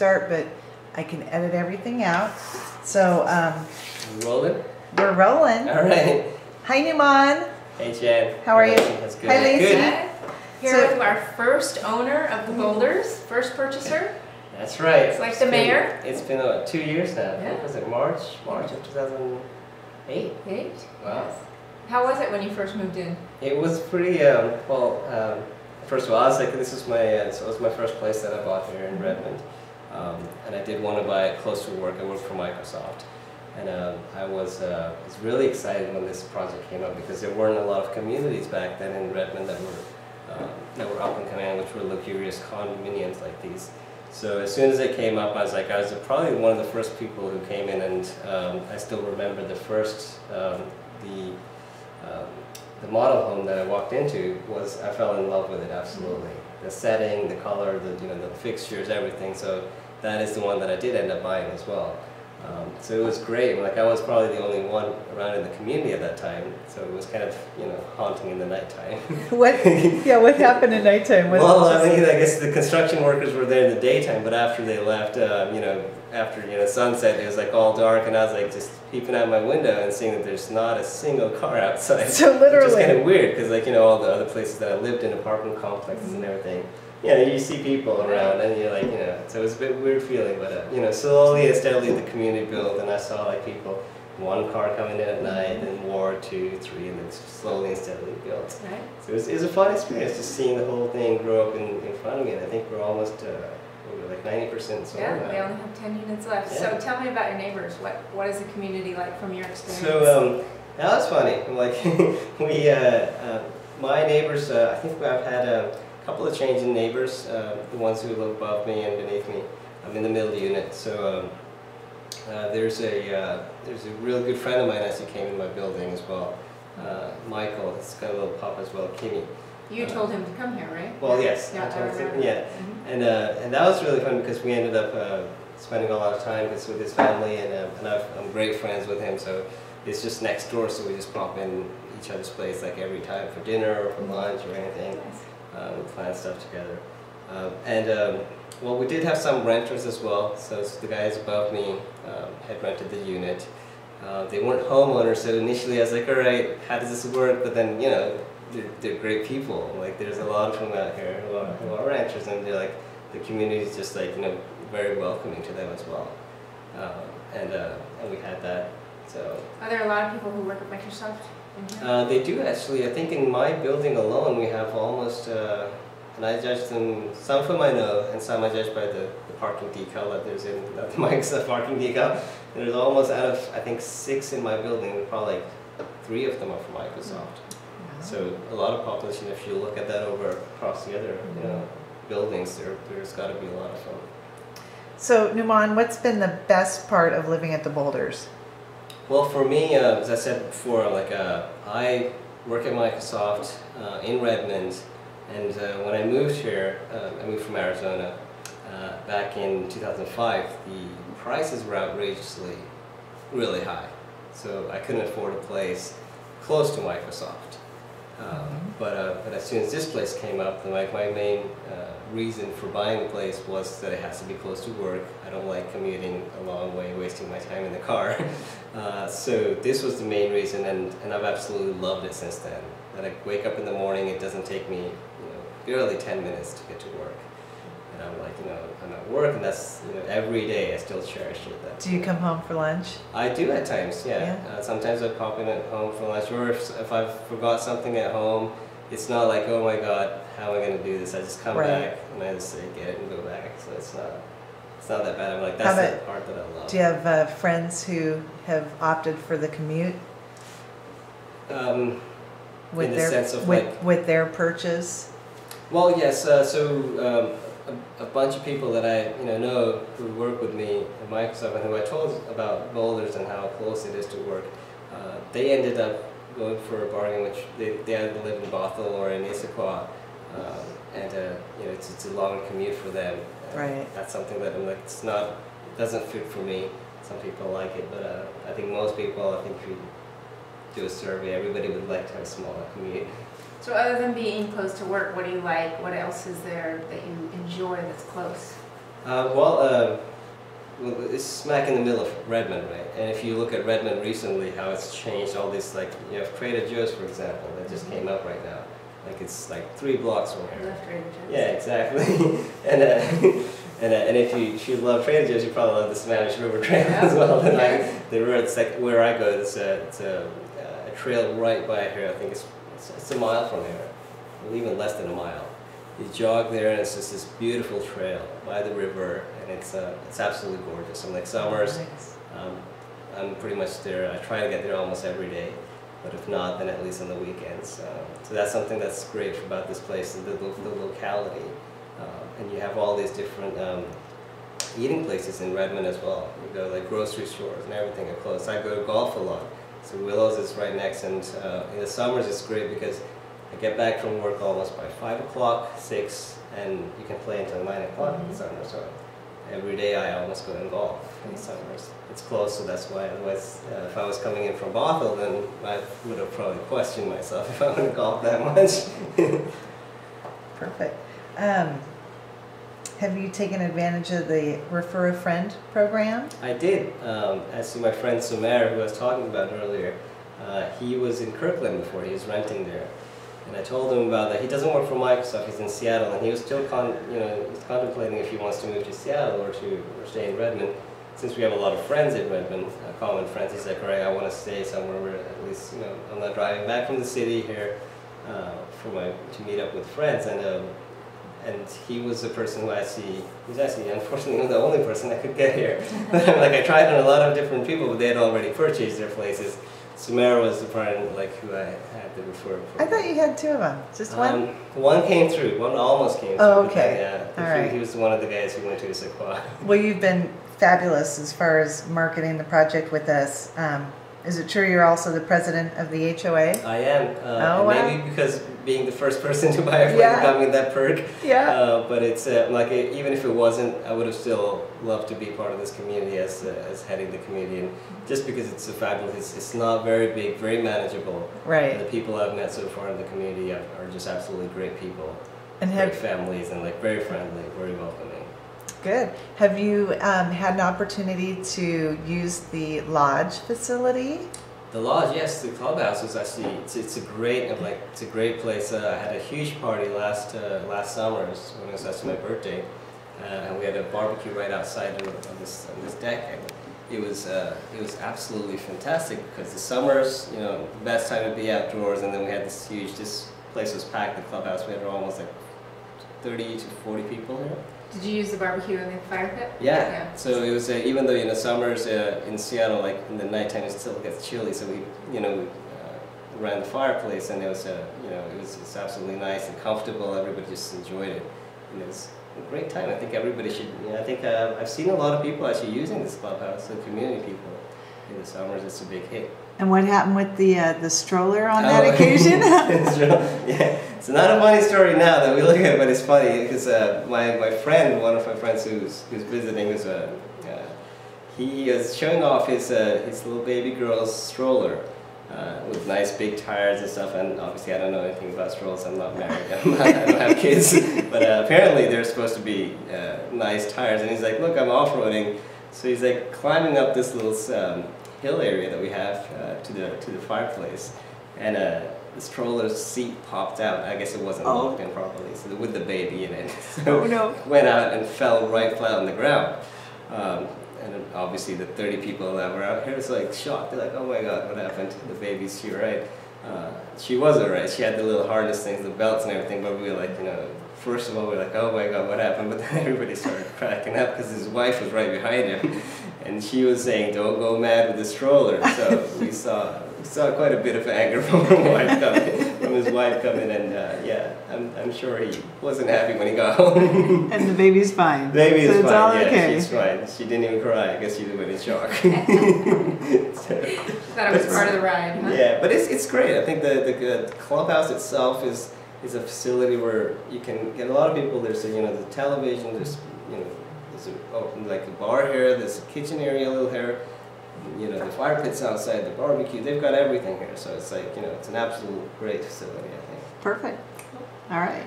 start, but I can edit everything out. So Rolling? we're rolling. All right. Hi, NAUMAN. Hey, Jen. How are you? That's good. Hi, Lacey. Good. Here with our first owner of the boulders, first purchaser. That's right. It's like the mayor. It's been 2 years now. Yeah. What was it, March of 2008? Wow. Yes. How was it when you first moved in? It was pretty, first of all, I was like, this is my, so it was my first place that I bought here in Redmond. And I did want to buy it close to work. I worked for Microsoft. And I was really excited when this project came up because there weren't a lot of communities back then in Redmond that were up and coming, which were luxurious condominiums like these. So as soon as it came up, I was probably one of the first people who came in, and I still remember the first, the model home that I walked into I fell in love with it, absolutely. The setting, the color, the fixtures, everything. So that is the one that I did end up buying as well. So it was great. Like, I was probably the only one around in the community at that time, so it was kind of, haunting in the nighttime. What happened at nighttime? Well, I mean, I guess the construction workers were there in the daytime, but after they left, after sunset, it was like all dark, and I was like just peeping out my window and seeing that there's not a single car outside. So literally, which is kind of weird because, like, all the other places that I lived in, apartment complexes and everything. You see people around, and you're like, so it was a bit weird feeling, but slowly and steadily the community built, and I saw like people, one car coming in at night, then more, 2, 3, and then slowly and steadily built. Right. So it was a fun experience just seeing the whole thing grow up in front of me, and I think we're almost like 90% sold now. We only have 10 units left. Yeah. So tell me about your neighbors. What is the community like from your experience? So that was funny. Like my neighbors, I think I've had a couple of change in neighbors, the ones who live above me and beneath me. I'm in the middle unit, so there's a real good friend of mine actually came in my building as well. Michael, he's got a little pup as well, Kimmy. You told him to come here, right? Well, yes, Yeah, I told him. remember. Yeah, and that was really fun because we ended up spending a lot of time with his family, and I'm great friends with him. So it's just next door, so we just pop in each other's place like every time for dinner or for lunch or anything. Nice. We plan stuff together. Well, we did have some renters as well. So the guys above me had rented the unit. They weren't homeowners, so initially I was like, all right, how does this work? But then, they're great people. Like, there's a lot of them out here who are renters, and they're like, the community is just like, very welcoming to them as well. And we had that. So. Are there a lot of people who work at Microsoft in here? They do actually. I think in my building alone we have almost, and I judge them, some of them I know, and some I judge by the parking decal that there's in the Microsoft parking decal. And there's almost, out of, I think, 6 in my building, probably like 3 of them are from Microsoft. So a lot of population, if you look at that over across the other buildings, there's got to be a lot of them. So NAUMAN, what's been the best part of living at the Boulders? Well, for me, as I said before, I work at Microsoft in Redmond, and when I moved here, I moved from Arizona back in 2005. The prices were outrageously really high, so I couldn't afford a place close to Microsoft. But as soon as this place came up, my main reason for buying the place was that it has to be close to work. I don't like commuting a long way, wasting my time in the car. So this was the main reason, and I've absolutely loved it since then. That I wake up in the morning, it doesn't take me barely 10 minutes to get to work. And I'm like, I'm at work, and that's, every day I still cherish it. Do you come home for lunch? I do at times, yeah. Sometimes I pop in at home for lunch, or if I forgot something at home, it's not like, oh my God, how am I going to do this? I just come back and I just get it and go back. So it's not that bad. I'm like, that's the part that I love. Do you have friends who have opted for the commute? With in the sense of with their purchase? Well, yes. A bunch of people that I know who work with me at Microsoft and who I told about Boulders and how close it is to work, they ended up going for a bargain, which they either live in Bothell or in Issaquah, and it's a long commute for them. Right. That's something that I'm like, doesn't fit for me. Some people like it, but I think most people, if you do a survey, everybody would like to have a smaller commute. So other than being close to work, what do you like? What else is there that you enjoy that's close? Well, it's smack in the middle of Redmond, right? And if you look at Redmond recently, how it's changed, all this, like, you have Trader Joe's, for example, that just came up right now. Like, it's like 3 blocks from I here. love Trader Joe's. Yeah, exactly. and if you love Trader Joe's, you probably love the Spanish River Trail as well. And like, the river, it's like where I go, it's a trail right by here. I think it's a mile from here, or even less than a mile. You jog there, and it's just this beautiful trail by the river, and it's absolutely gorgeous. And like summers, I'm pretty much there. I try to get there almost every day, but if not, then at least on the weekends. So that's something that's great about this place, the locality. And you have all these different eating places in Redmond as well. You go like grocery stores and everything are close. I go to golf a lot, so Willows is right next, and in the summers it's great because I get back from work almost by 5 o'clock, 6, and you can play until 9 o'clock in the summer. So every day I almost go and golf in the summers. It's close, so that's why. Otherwise, if I was coming in from Bothell, then I would have probably questioned myself if I want to golf that much. Perfect. Have you taken advantage of the Refer a Friend program? I did. Actually, my friend Sumer, who I was talking about earlier, he was in Kirkland before. He was renting there. And I told him about that. He doesn't work for Microsoft. He's in Seattle, and he was still he's contemplating if he wants to move to Seattle or stay in Redmond. Since we have a lot of friends in Redmond, common friends, he's like, all right, I want to stay somewhere where at least I'm not driving back from the city here to meet up with friends. And he was the person who he's actually unfortunately the only person that could get here. Like I tried on a lot of different people, but they had already purchased their places. Sumer was the person who I had to refer for. I thought you had 2 of them. Just one? One came through. One almost came through. Oh, okay. Yeah. All right. He was one of the guys who went to Sequoia. Well, you've been fabulous as far as marketing the project with us. Is it true you're also the president of the HOA? I am. Oh, wow. Maybe because being the first person to buy a place got me that perk. Yeah. But it's like even if it wasn't, I would have still loved to be part of this community as heading the community. And just because it's a fabulous, it's not very big, very manageable. Right. And the people I've met so far in the community are just absolutely great people. And great families and like very friendly, very welcoming. Good. Have you had an opportunity to use the lodge facility? The lodge, yes. The clubhouse is actually it's a great place. I had a huge party last summer when it was actually my birthday, and we had a barbecue right outside on this deck. And it was absolutely fantastic because the summers, the best time to be outdoors, and then we had this place was packed. The clubhouse, we had almost like 30 to 40 people here. Did you use the barbecue in the fire pit? Yeah. So it was even though in the summers in Seattle, like in the nighttime, it still gets chilly. So we ran the fireplace, and it was it's absolutely nice and comfortable. Everybody just enjoyed it, and it was a great time. I think everybody should. I think I've seen a lot of people actually using this clubhouse. The community people in the summers, it's a big hit. And what happened with the stroller on that occasion? Yeah, it's not a funny story now that we look at it, but it's funny because my friend, one of my friends who's visiting, he is showing off his little baby girl's stroller with nice big tires and stuff. And obviously, I don't know anything about strollers. I'm not married. I don't have kids, but apparently they're supposed to be nice tires. And he's like, "Look, I'm off-roading," so he's like climbing up this little hill area that we have to the fireplace, and the stroller's seat popped out. I guess it wasn't locked in properly, so with the baby in it. So went out and fell right flat on the ground. And then obviously the 30 people that were out here was like shocked. They're like, "Oh my God, what happened? The baby's she alright?" She was alright. She had the little harness things, the belts and everything, but we were like, first of all, we were like, "Oh my God, what happened?" But then everybody started cracking up because his wife was right behind him, and she was saying, "Don't go mad with the stroller." So we saw quite a bit of anger from his wife coming, and I'm sure he wasn't happy when he got home. And the baby's fine. The baby is so it's fine. all Okay. She's fine. She didn't even cry. I guess she was in shock. Thought it was part of the ride, huh? Yeah, but it's great. I think the clubhouse itself is a facility where you can get a lot of people. There's the television. There's like a bar here. There's a kitchen area a little here. The fire pit's outside. The barbecue. They've got everything here. So it's like it's an absolute great facility. I think. Perfect. All right.